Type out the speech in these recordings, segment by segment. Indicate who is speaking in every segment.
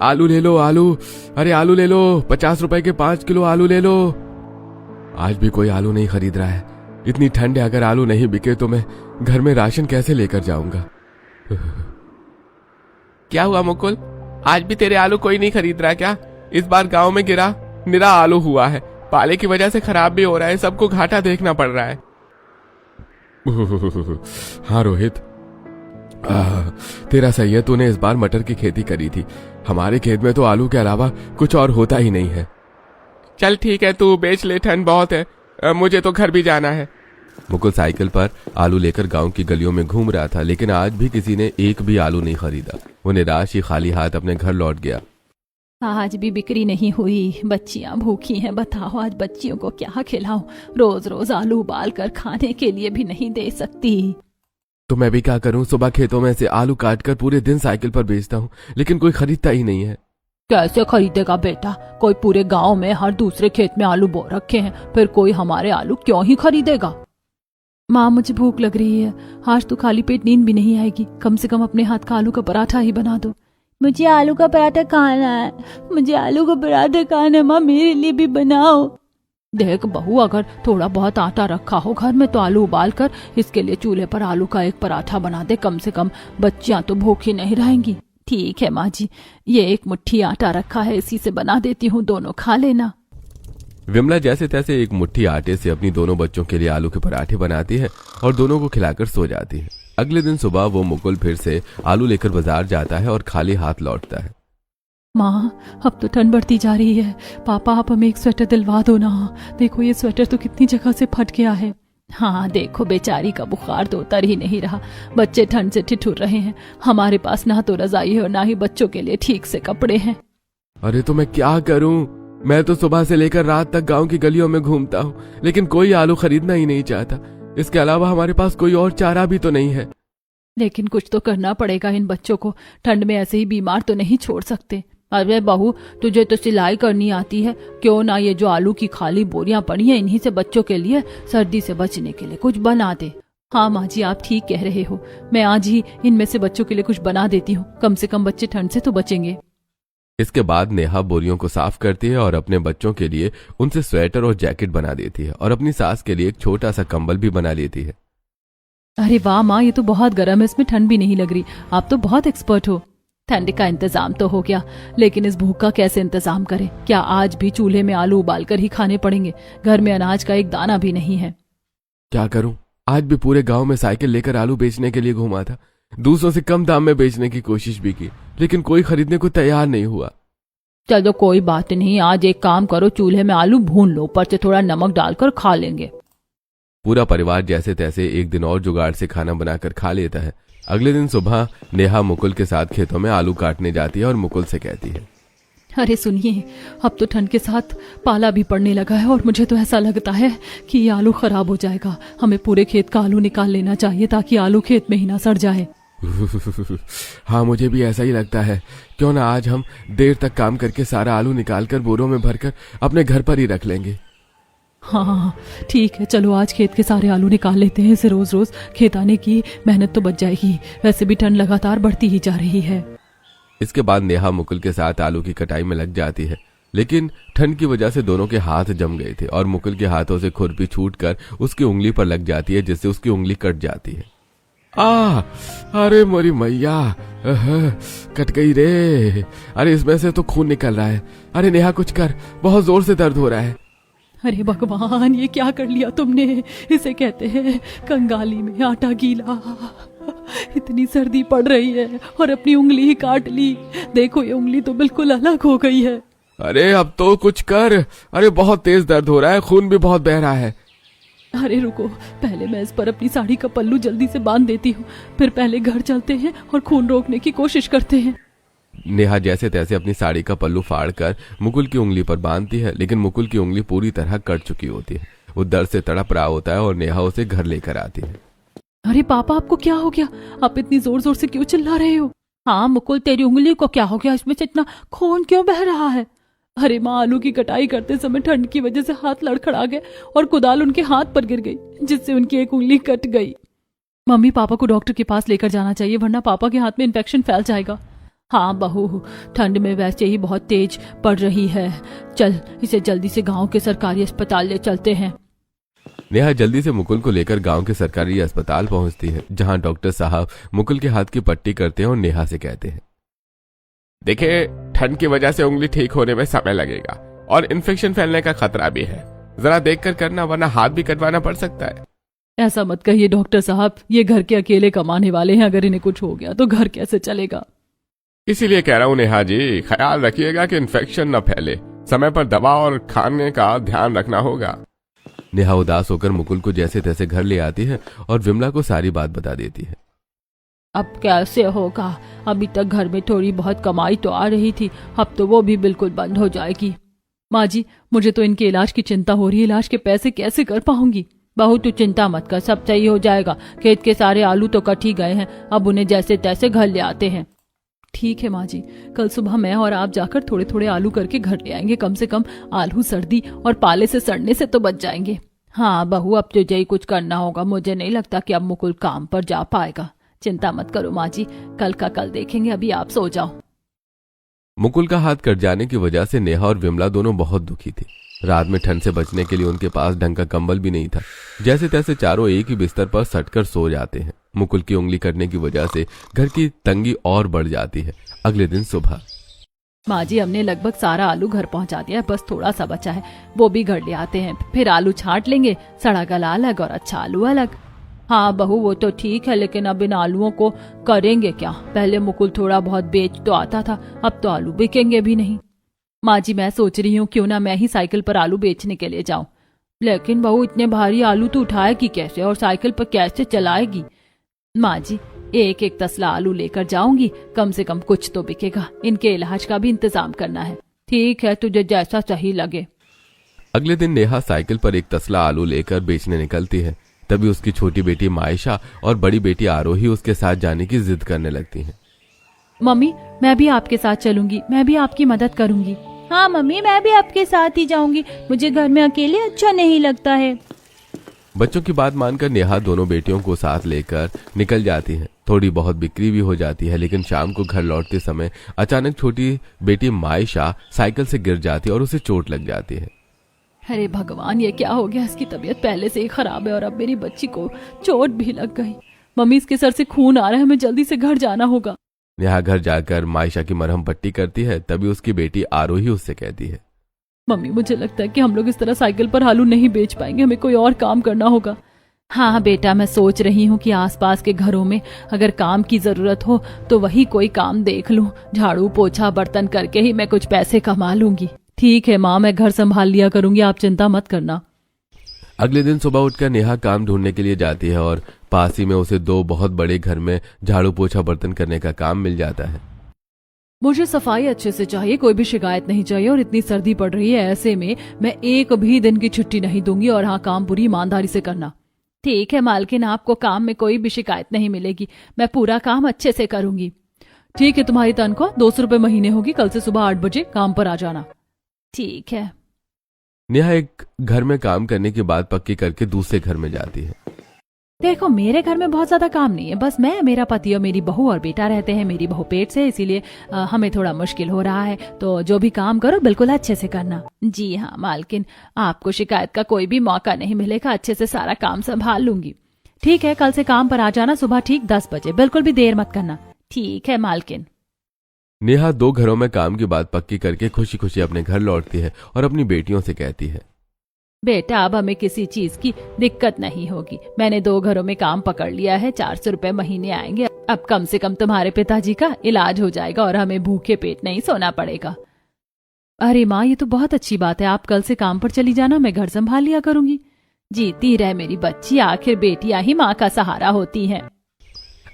Speaker 1: आलू ले लो, आलू। अरे आलू ले लो, 50 रुपए के 5 किलो आलू ले लो। आज भी कोई आलू नहीं खरीद रहा है। इतनी ठंड है, अगर आलू नहीं बिके तो मैं घर में राशन कैसे लेकर जाऊंगा। क्या हुआ मुकुल, आज भी तेरे आलू कोई नहीं खरीद रहा क्या? इस बार गांव में गिरा निरा आलू हुआ है, पाले की वजह से खराब भी हो रहा है, सबको घाटा देखना पड़ रहा है। हाँ रोहित, तेरा सही है, तूने इस बार मटर की खेती करी थी। हमारे खेत में तो आलू के अलावा कुछ और होता ही नहीं है। चल ठीक है, तू बेच ले, ठंड बहुत है, मुझे तो घर भी जाना है। मुकुल साइकिल पर आलू लेकर गांव की गलियों में घूम रहा था, लेकिन आज भी किसी ने एक भी आलू नहीं खरीदा। वो निराश ही खाली हाथ अपने घर लौट गया।
Speaker 2: आज भी बिक्री नहीं हुई, बच्चियां भूखी हैं। बताओ आज बच्चियों को क्या खिलाऊं? रोज रोज आलू उबाल कर खाने के लिए भी नहीं दे सकती।
Speaker 1: तो मैं भी क्या करूं, सुबह खेतों में से आलू काट कर पूरे दिन साइकिल पर बेचता हूं, लेकिन कोई खरीदता ही नहीं है।
Speaker 2: कैसे खरीदेगा बेटा? कोई पूरे गांव में हर दूसरे खेत में आलू बो रखे हैं, फिर कोई हमारे आलू क्यों ही खरीदेगा? माँ मुझे भूख लग रही है, आज तो खाली पेट नींद भी नहीं आएगी। कम से कम अपने हाथ का आलू का पराठा ही बना दो। मुझे आलू का पराठा खाना है, मुझे आलू का पराठा खाना है। माँ मेरे लिए भी बनाओ। देख बहू, अगर थोड़ा बहुत आटा रखा हो घर में तो आलू उबाल कर इसके लिए चूल्हे पर आलू का एक पराठा बना दे। कम से कम बच्चियां तो भूखी नहीं रहेंगी। ठीक है माँ जी, ये एक मुट्ठी आटा रखा है, इसी से बना देती हूँ, दोनों खा लेना।
Speaker 1: विमला जैसे तैसे एक मुट्ठी आटे से अपनी दोनों बच्चों के लिए आलू के पराठे बनाती है और दोनों को खिलाकर सो जाती है। अगले दिन सुबह वो मुकुल फिर से आलू लेकर बाजार जाता है और खाली हाथ लौटता है।
Speaker 2: माँ अब तो ठंड बढ़ती जा रही है, पापा आप हमें एक स्वेटर दिलवा दो ना। देखो ये स्वेटर तो कितनी जगह से फट गया है। हाँ देखो बेचारी का बुखार तो उतर ही नहीं रहा, बच्चे ठंड से ठिठुर रहे हैं। हमारे पास ना तो रजाई है और ना ही बच्चों के लिए ठीक से कपड़े हैं।
Speaker 1: अरे तो मैं क्या करूं? मैं तो सुबह से लेकर रात तक गांव की गलियों में घूमता हूं, लेकिन कोई आलू खरीदना ही नहीं चाहता। इसके अलावा हमारे पास कोई और चारा भी तो नहीं है।
Speaker 2: लेकिन कुछ तो करना पड़ेगा, इन बच्चों को ठंड में ऐसे ही बीमार तो नहीं छोड़ सकते। अरे बहू, तुझे तो सिलाई करनी आती है, क्यों ना ये जो आलू की खाली बोरियां पड़ी हैं इन्हीं से बच्चों के लिए सर्दी से बचने के लिए कुछ बना दे। हाँ माँ जी आप ठीक कह रहे हो, मैं आज ही इनमें से बच्चों के लिए कुछ बना देती हूँ, कम से कम बच्चे ठंड से तो बचेंगे।
Speaker 1: इसके बाद नेहा बोरियों को साफ करती है और अपने बच्चों के लिए उनसे स्वेटर और जैकेट बना देती है और अपनी सास के लिए एक छोटा सा कंबल भी बना लेती है।
Speaker 2: अरे वाह माँ, ये तो बहुत गर्म है, इसमें ठंड भी नहीं लग रही। आप तो बहुत एक्सपर्ट हो। ठंड का इंतजाम तो हो गया, लेकिन इस भूख का कैसे इंतजाम करें? क्या आज भी चूल्हे में आलू उबाल कर ही खाने पड़ेंगे? घर में अनाज का एक दाना भी नहीं है।
Speaker 1: क्या करूं? आज भी पूरे गांव में साइकिल लेकर आलू बेचने के लिए घूमा था, दूसरों से कम दाम में बेचने की कोशिश भी की, लेकिन कोई खरीदने को तैयार नहीं हुआ।
Speaker 2: चलो कोई बात नहीं, आज एक काम करो, चूल्हे में आलू भून लो, ऊपर से थोड़ा नमक डालकर खा लेंगे।
Speaker 1: पूरा परिवार जैसे तैसे एक दिन और जुगाड़ से खाना बनाकर खा लेता है। अगले दिन सुबह नेहा मुकुल के साथ खेतों में आलू काटने जाती है और मुकुल से कहती है,
Speaker 2: अरे सुनिए, अब तो ठंड के साथ पाला भी पड़ने लगा है और मुझे तो ऐसा लगता है कि ये आलू खराब हो जाएगा। हमें पूरे खेत का आलू निकाल लेना चाहिए ताकि आलू खेत में ही ना सड़ जाए।
Speaker 1: हाँ मुझे भी ऐसा ही लगता है। क्यों ना आज हम देर तक काम करके सारा आलू निकालकर बोरों में भरकर अपने घर पर ही रख लेंगे।
Speaker 2: हाँ ठीक है, चलो आज खेत के सारे आलू निकाल लेते हैं। इसे रोज रोज खेत आने की मेहनत तो बच जाएगी, वैसे भी ठंड लगातार बढ़ती ही जा रही है।
Speaker 1: इसके बाद नेहा मुकुल के साथ आलू की कटाई में लग जाती है, लेकिन ठंड की वजह से दोनों के हाथ जम गए थे और मुकुल के हाथों से खुरपी छूटकर उसकी उंगली पर लग जाती है, जिससे उसकी उंगली कट जाती है। अरे मोरी मैया, कट गई रे। अरे इसमें से तो खून निकल रहा है। अरे नेहा कुछ कर, बहुत जोर से दर्द हो रहा है।
Speaker 2: अरे भगवान, ये क्या कर लिया तुमने? इसे कहते हैं कंगाली में आटा गीला। इतनी सर्दी पड़ रही है और अपनी उंगली ही काट ली। देखो ये उंगली तो बिल्कुल अलग हो गई है।
Speaker 1: अरे अब तो कुछ कर। अरे बहुत तेज दर्द हो रहा है, खून भी बहुत बह रहा है।
Speaker 2: अरे रुको, पहले मैं इस पर अपनी साड़ी का पल्लू जल्दी से बांध देती हूँ, फिर पहले घर चलते हैं और खून रोकने की कोशिश करते हैं।
Speaker 1: नेहा जैसे तैसे अपनी साड़ी का पल्लू फाड़कर मुकुल की उंगली पर बांधती है, लेकिन मुकुल की उंगली पूरी तरह कट चुकी होती है। वो दर्द से तड़प रहा होता है और नेहा उसे घर लेकर आती है।
Speaker 2: अरे पापा, आपको क्या हो गया? आप इतनी जोर जोर से क्यों चिल्ला रहे हो? हाँ मुकुल, तेरी उंगली को क्या हो गया? इसमें से इतना खून क्यों बह रहा है? अरे माँ, आलू की कटाई करते समय ठंड की वजह से हाथ लड़खड़ा गए और कुदाल उनके हाथ पर गिर गई, जिससे उनकी एक उंगली कट गई। मम्मी, पापा को डॉक्टर के पास लेकर जाना चाहिए, वरना पापा के हाथ में इन्फेक्शन फैल जाएगा। हाँ बहू, ठंड में वैसे ही बहुत तेज पड़ रही है। चल इसे जल्दी से गांव के सरकारी अस्पताल ले चलते हैं।
Speaker 1: नेहा जल्दी से मुकुल को लेकर गांव के सरकारी अस्पताल पहुंचती है, जहां डॉक्टर साहब मुकुल के हाथ की पट्टी करते हैं और नेहा से कहते हैं,
Speaker 3: देखिए, ठंड की वजह से उंगली ठीक होने में समय लगेगा और इन्फेक्शन फैलने का खतरा भी है। जरा देखकर करना, वरना हाथ भी कटवाना पड़ सकता है।
Speaker 2: ऐसा मत कहिए डॉक्टर साहब, ये घर के अकेले कमाने वाले हैं, अगर इन्हें कुछ हो गया तो घर कैसे चलेगा।
Speaker 3: इसीलिए कह रहा हूँ नेहा जी, ख्याल रखिएगा कि इन्फेक्शन न फैले। समय पर दवा और खाने का ध्यान रखना होगा।
Speaker 1: नेहा उदास होकर मुकुल को जैसे तैसे घर ले आती है और विमला को सारी बात बता देती है।
Speaker 2: अब कैसे होगा, अभी तक घर में थोड़ी बहुत कमाई तो आ रही थी, अब तो वो भी बिल्कुल बंद हो जाएगी। माँ जी, मुझे तो इनके इलाज की चिंता हो रही है, इलाज के पैसे कैसे कर पाऊंगी। बहू तू चिंता मत कर, सब सही हो जाएगा। खेत के सारे आलू तो कट ही गए हैं, अब उन्हें जैसे तैसे घर ले आते हैं। ठीक है माँ जी, कल सुबह मैं और आप जाकर थोड़े थोड़े आलू करके घर ले आएंगे। कम से कम आलू सर्दी और पाले से सड़ने से तो बच जाएंगे। हाँ बहू, अब तुझे ही कुछ करना होगा। मुझे नहीं लगता कि अब मुकुल काम पर जा पाएगा। चिंता मत करो माँ जी, कल का कल देखेंगे, अभी आप सो जाओ।
Speaker 1: मुकुल का हाथ कट जाने की वजह से नेहा और विमला दोनों बहुत दुखी थी। रात में ठंड से बचने के लिए उनके पास ढंग का कंबल भी नहीं था। जैसे तैसे चारों एक ही बिस्तर पर सटकर सो जाते हैं। मुकुल की उंगली कटने की वजह से घर की तंगी और बढ़ जाती है। अगले दिन सुबह,
Speaker 2: माँ जी, हमने लगभग सारा आलू घर पहुँचा दिया है, बस थोड़ा सा बचा है, वो भी घर ले आते हैं। फिर आलू छांट लेंगे, सड़ा गला अलग और अच्छा आलू अलग। हाँ बहू, वो तो ठीक है, लेकिन अब इन आलूओं को करेंगे क्या। पहले मुकुल थोड़ा बहुत बेच तो आता था, अब तो आलू बिकेंगे भी नहीं। माँ जी, मैं सोच रही हूँ क्यों ना मैं ही साइकिल पर आलू बेचने के लिए जाऊं। लेकिन बहू, इतने भारी आलू तो उठाएगी कैसे और साइकिल पर कैसे चलाएगी। माँ जी, एक एक तसला आलू लेकर जाऊंगी, कम से कम कुछ तो बिकेगा। इनके इलाज का भी इंतजाम करना है। ठीक है, तुझे जैसा सही लगे।
Speaker 1: अगले दिन नेहा साइकिल पर एक तसला आलू लेकर बेचने निकलती है। तभी उसकी छोटी बेटी मायशा और बड़ी बेटी आरोही उसके साथ जाने की जिद करने लगती हैं।
Speaker 2: मम्मी, मैं भी आपके साथ चलूंगी, मैं भी आपकी मदद करूंगी। हाँ मम्मी, मैं भी आपके साथ ही जाऊंगी, मुझे घर में अकेले अच्छा नहीं लगता है।
Speaker 1: बच्चों की बात मानकर नेहा दोनों बेटियों को साथ लेकर निकल जाती है। थोड़ी बहुत बिक्री भी हो जाती है, लेकिन शाम को घर लौटते समय अचानक छोटी बेटी मायशा साइकिल से गिर जाती है और उसे चोट लग जाती है।
Speaker 2: अरे भगवान, ये क्या हो गया। इसकी तबीयत पहले से ही खराब है और अब मेरी बच्ची को चोट भी लग गई। मम्मी, इसके सर से खून आ रहा है, हमें जल्दी से घर जाना होगा।
Speaker 1: नेहा घर जाकर मायशा की मरहम पट्टी करती है। तभी उसकी बेटी आरोही उससे कहती है,
Speaker 2: मम्मी, मुझे लगता है कि हम लोग इस तरह साइकिल पर आलू नहीं बेच पाएंगे, हमें कोई और काम करना होगा। हाँ बेटा, मैं सोच रही हूँ कि आसपास के घरों में अगर काम की जरूरत हो तो वही कोई काम देख लूं। झाड़ू पोछा बर्तन करके ही मैं कुछ पैसे कमा लूंगी। ठीक है माँ, मैं घर संभाल लिया करूंगी, आप चिंता मत करना।
Speaker 1: अगले दिन सुबह उठकर नेहा काम ढूंढने के लिए जाती है और पास ही में उसे दो बहुत बड़े घर में झाड़ू पोछा बर्तन करने का काम मिल जाता है।
Speaker 2: मुझे सफाई अच्छे से चाहिए, कोई भी शिकायत नहीं चाहिए, और इतनी सर्दी पड़ रही है, ऐसे में मैं एक भी दिन की छुट्टी नहीं दूंगी। और हाँ, काम पूरी ईमानदारी से करना। ठीक है मालकिन, आपको काम में कोई भी शिकायत नहीं मिलेगी, मैं पूरा काम अच्छे से करूंगी। ठीक है, तुम्हारी तनख्वाह 200 रुपए महीने होगी, कल से सुबह 8 बजे काम पर आ जाना। ठीक है।
Speaker 1: नेहा एक घर में काम करने की बात पक्की करके दूसरे घर में जाती है।
Speaker 2: देखो, मेरे घर में बहुत ज्यादा काम नहीं है, बस मैं, मेरा पति और मेरी बहू और बेटा रहते हैं। मेरी बहू पेट से, इसीलिए हमें थोड़ा मुश्किल हो रहा है, तो जो भी काम करो बिल्कुल अच्छे से करना। जी हाँ मालकिन, आपको शिकायत का कोई भी मौका नहीं मिलेगा, अच्छे से सारा काम संभाल लूंगी। ठीक है, कल से काम पर आ जाना सुबह ठीक 10 बजे, बिल्कुल भी देर मत करना। ठीक है मालकिन।
Speaker 1: नेहा 2 घरों में काम की बात पक्की करके खुशी खुशी अपने घर लौटती है और अपनी बेटियों से कहती है,
Speaker 2: बेटा, अब हमें किसी चीज की दिक्कत नहीं होगी। मैंने 2 घरों में काम पकड़ लिया है, 400 रुपए महीने आएंगे। अब कम से कम तुम्हारे पिताजी का इलाज हो जाएगा और हमें भूखे पेट नहीं सोना पड़ेगा। अरे माँ, ये तो बहुत अच्छी बात है, आप कल से काम पर चली जाना, मैं घर संभाल लिया करूंगी। जीती रहे मेरी बच्ची, आखिर बेटियां ही माँ का सहारा होती हैं।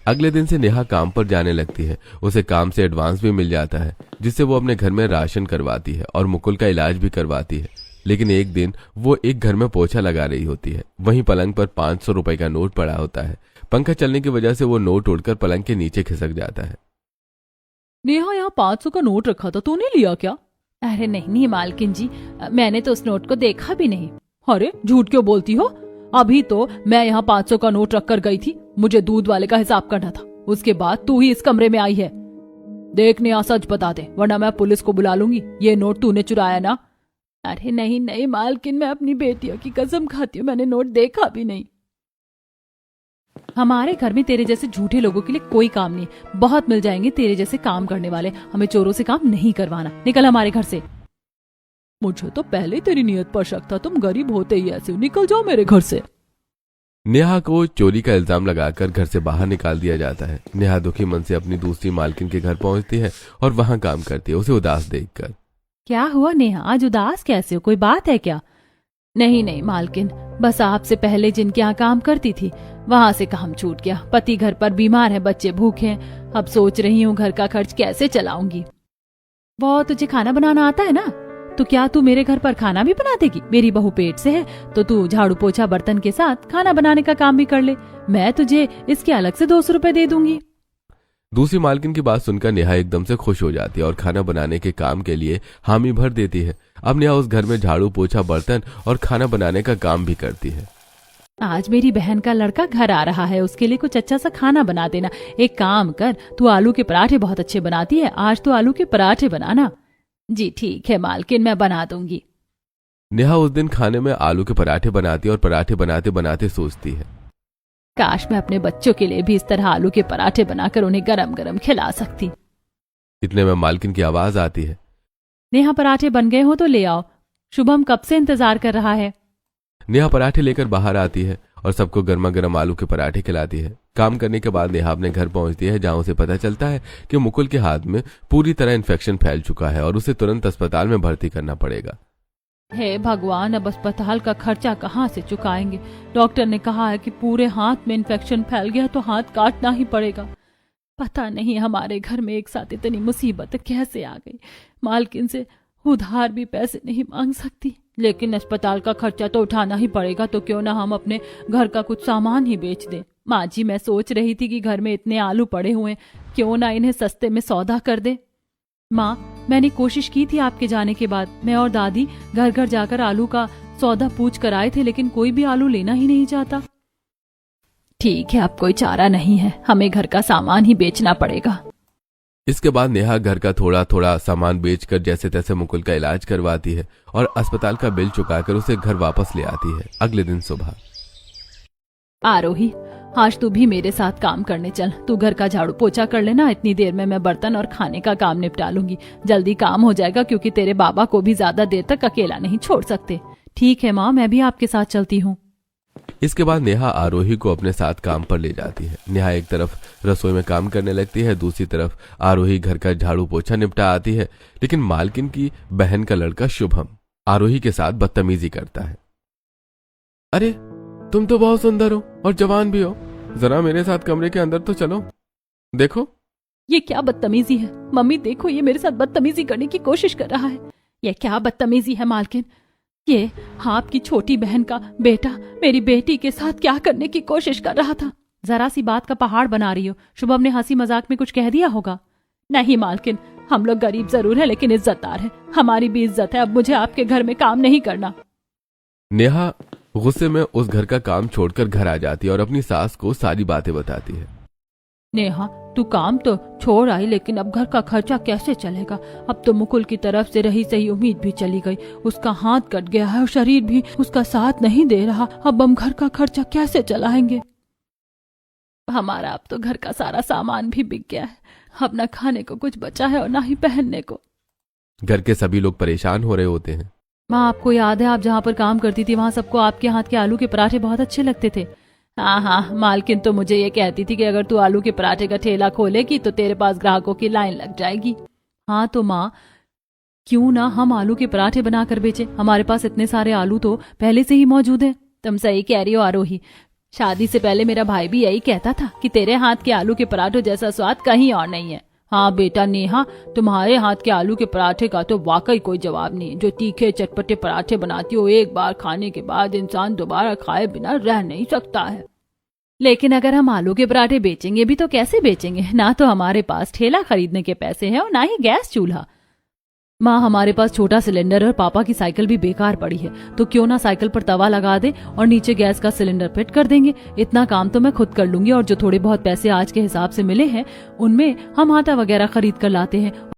Speaker 1: अगले दिन से नेहा काम पर जाने लगती है। उसे काम से एडवांस भी मिल जाता है, जिससे वो अपने घर में राशन करवाती है और मुकुल का इलाज भी करवाती है। लेकिन एक दिन वो एक घर में पोछा लगा रही होती है। वहीं पलंग पर 500 रुपए का नोट पड़ा होता है। पंखा चलने की वजह से वो नोट उड़कर पलंग के नीचे खिसक जाता है।
Speaker 2: नेहा, यहाँ 500 का नोट रखा था, तूने लिया क्या? अरे नहीं मालकिन जी, मैंने तो उस नोट को देखा भी नहीं। अरे झूठ क्यों बोलती हो? अभी तो मैं यहाँ 500 का नोट रख कर गई थी, मुझे दूध वाले का हिसाब करना था। उसके बाद तू ही इस कमरे में आई है। देख नेहा, सच बता दे वरना मैं पुलिस को बुला लूंगी। ये नोट तूने चुराया ना? अरे नहीं नहीं मालकिन, मैं अपनी बेटियों की कसम खाती हूँ, मैंने नोट देखा भी नहीं। हमारे घर में तेरे जैसे झूठे लोगों के लिए कोई काम नहीं, बहुत मिल जाएंगे तेरे जैसे काम करने वाले। हमें चोरों से काम नहीं करवाना, निकल हमारे घर से। मुझे तो पहले तेरी नीयत पर शक था, तुम गरीब होते ही ऐसे हो, निकल जाओ मेरे घर से।
Speaker 1: नेहा को चोरी का इल्जाम लगाकर घर से बाहर निकाल दिया जाता है। नेहा दुखी मन से अपनी दूसरी मालकिन के घर पहुंचती है और वहां काम करती है, उसे उदास देखकर।
Speaker 2: क्या हुआ नेहा, आज उदास कैसे हो, कोई बात है क्या? नहीं नहीं मालकिन, बस आपसे पहले जिनके यहाँ काम करती थी वहां से काम छूट गया। पति घर पर बीमार है, बच्चे भूखे हैं, अब सोच रही हूँ घर का खर्च कैसे चलाऊंगी। वो तुझे खाना बनाना आता है ना, तो क्या तू मेरे घर पर खाना भी बना देगी? मेरी बहू पेट से है तो तू झाड़ू पोछा बर्तन के साथ खाना बनाने का काम भी कर ले, मैं तुझे इसके अलग से 200 रुपए दे दूंगी।
Speaker 1: दूसरी मालकिन की बात सुनकर नेहा एकदम से खुश हो जाती है और खाना बनाने के काम के लिए हामी भर देती है। अब नेहा उस घर में झाड़ू पोछा बर्तन और खाना बनाने का काम भी करती है।
Speaker 2: आज मेरी बहन का लड़का घर आ रहा है, उसके लिए कुछ अच्छा सा खाना बना देना। एक काम कर, तू आलू के पराठे बहुत अच्छे बनाती है, आज तो आलू के पराठे बनाना। जी ठीक है मालकिन, मैं बना दूंगी।
Speaker 1: नेहा उस दिन खाने में आलू के पराठे बनाती है और पराठे बनाते बनाते सोचती है,
Speaker 2: काश मैं अपने बच्चों के लिए भी इस तरह आलू के पराठे बनाकर उन्हें गरम गरम खिला सकती।
Speaker 1: इतने में मालकिन की आवाज आती है,
Speaker 2: नेहा पराठे बन गए हो तो ले आओ, शुभम कब से इंतजार कर रहा है।
Speaker 1: नेहा पराठे लेकर बाहर आती है और सबको गर्मा गर्म आलू के पराठे खिलाती है। काम करने के बाद नेहा अपने घर पहुंचती है, जहां उसे पता चलता है कि मुकुल के हाथ में पूरी तरह इन्फेक्शन फैल चुका है और उसे तुरंत अस्पताल में भर्ती करना पड़ेगा।
Speaker 2: हे भगवान, अब अस्पताल का खर्चा कहाँ से चुकाएंगे? डॉक्टर ने कहा है कि पूरे हाथ में इन्फेक्शन फैल गया तो हाथ काटना ही पड़ेगा। पता नहीं हमारे घर में एक साथ इतनी मुसीबत कैसे आ गई। मालकिन से उधार भी पैसे नहीं मांग सकती, लेकिन अस्पताल का खर्चा तो उठाना ही पड़ेगा, तो क्यों ना हम अपने घर का कुछ सामान ही बेच दें। माँ जी, मैं सोच रही थी कि घर में इतने आलू पड़े हुए, क्यों ना इन्हें सस्ते में सौदा कर दे। माँ, मैंने कोशिश की थी आपके जाने के बाद, मैं और दादी घर घर जाकर आलू का सौदा पूछ कर आए थे, लेकिन कोई भी आलू लेना ही नहीं चाहता। ठीक है, अब कोई चारा नहीं है, हमें घर का सामान ही बेचना पड़ेगा।
Speaker 1: इसके बाद नेहा घर का थोड़ा थोड़ा सामान बेचकर जैसे तैसे मुकुल का इलाज करवाती है और अस्पताल का बिल चुकाकर उसे घर वापस ले आती है। अगले दिन सुबह,
Speaker 2: आरोही, आज तू भी मेरे साथ काम करने चल। तू घर का झाड़ू पोछा कर लेना, इतनी देर में मैं बर्तन और खाने का काम निपटा लूंगी। जल्दी काम हो जाएगा, क्योंकि तेरे बाबा को भी ज्यादा देर तक अकेला नहीं छोड़ सकते। ठीक है माँ, मैं भी आपके साथ चलती हूँ।
Speaker 1: इसके बाद नेहा आरोही को अपने साथ काम पर ले जाती है। नेहा एक तरफ रसोई में काम करने लगती है, दूसरी तरफ आरोही घर का झाड़ू पोछा निपटा आती है। लेकिन मालकिन की बहन का लड़का शुभम आरोही के साथ बदतमीजी करता है। अरे, तुम तो बहुत सुंदर हो और जवान भी हो, जरा मेरे साथ कमरे के अंदर तो चलो, देखो।
Speaker 2: ये क्या बदतमीजी है? मम्मी देखो, ये मेरे साथ बदतमीजी करने की कोशिश कर रहा है। ये क्या बदतमीजी है मालकिन? ये आपकी छोटी बहन का बेटा मेरी बेटी के साथ क्या करने की कोशिश कर रहा था? जरा सी बात का पहाड़ बना रही हो। शुभम ने हंसी मजाक में कुछ कह दिया होगा। नहीं मालकिन, हम लोग गरीब जरूर है लेकिन इज्जतदार है, हमारी भी इज्जत है। अब मुझे आपके घर में काम नहीं करना।
Speaker 1: नेहा गुस्से में उस घर का काम छोड़कर घर आ जाती है और अपनी सास को सारी बातें बताती है।
Speaker 2: नेहा, तू काम तो छोड़ आई, लेकिन अब घर का खर्चा कैसे चलेगा? अब तो मुकुल की तरफ से रही सही उम्मीद भी चली गई, उसका हाथ कट गया है और शरीर भी उसका साथ नहीं दे रहा। अब हम घर का खर्चा कैसे चलाएंगे? हमारा अब तो घर का सारा सामान भी बिक गया है, अब न खाने को कुछ बचा है और ना ही पहनने को।
Speaker 1: घर के सभी लोग परेशान हो रहे होते हैं।
Speaker 2: माँ, आपको याद है आप जहाँ पर काम करती थी वहाँ सबको आपके हाथ के आलू के पराठे बहुत अच्छे लगते थे। हाँ हाँ, मालकिन तो मुझे ये कहती थी कि अगर तू आलू के पराठे का ठेला खोलेगी तो तेरे पास ग्राहकों की लाइन लग जाएगी। हाँ तो माँ, क्यों ना हम आलू के पराठे बनाकर बेचें? हमारे पास इतने सारे आलू तो पहले से ही मौजूद हैं। तुम सही कह रही हो आरोही, शादी से पहले मेरा भाई भी यही कहता था कि तेरे हाथ के आलू के पराठों जैसा स्वाद कहीं और नहीं है। हाँ बेटा नेहा, तुम्हारे हाथ के आलू के पराठे का तो वाकई कोई जवाब नहीं। जो तीखे चटपटे पराठे बनाती हो, एक बार खाने के बाद इंसान दोबारा खाए बिना रह नहीं सकता है। लेकिन अगर हम आलू के पराठे बेचेंगे भी तो कैसे बेचेंगे? ना तो हमारे पास ठेला खरीदने के पैसे हैं और ना ही गैस चूल्हा। माँ हमारे पास छोटा सिलेंडर और पापा की साइकिल भी बेकार पड़ी है, तो क्यों ना साइकिल पर तवा लगा दे और नीचे गैस का सिलेंडर फिट कर देंगे। इतना काम तो मैं खुद कर लूंगी और जो थोड़े बहुत पैसे आज के हिसाब से मिले हैं उनमें हम आटा वगैरह खरीद कर लाते हैं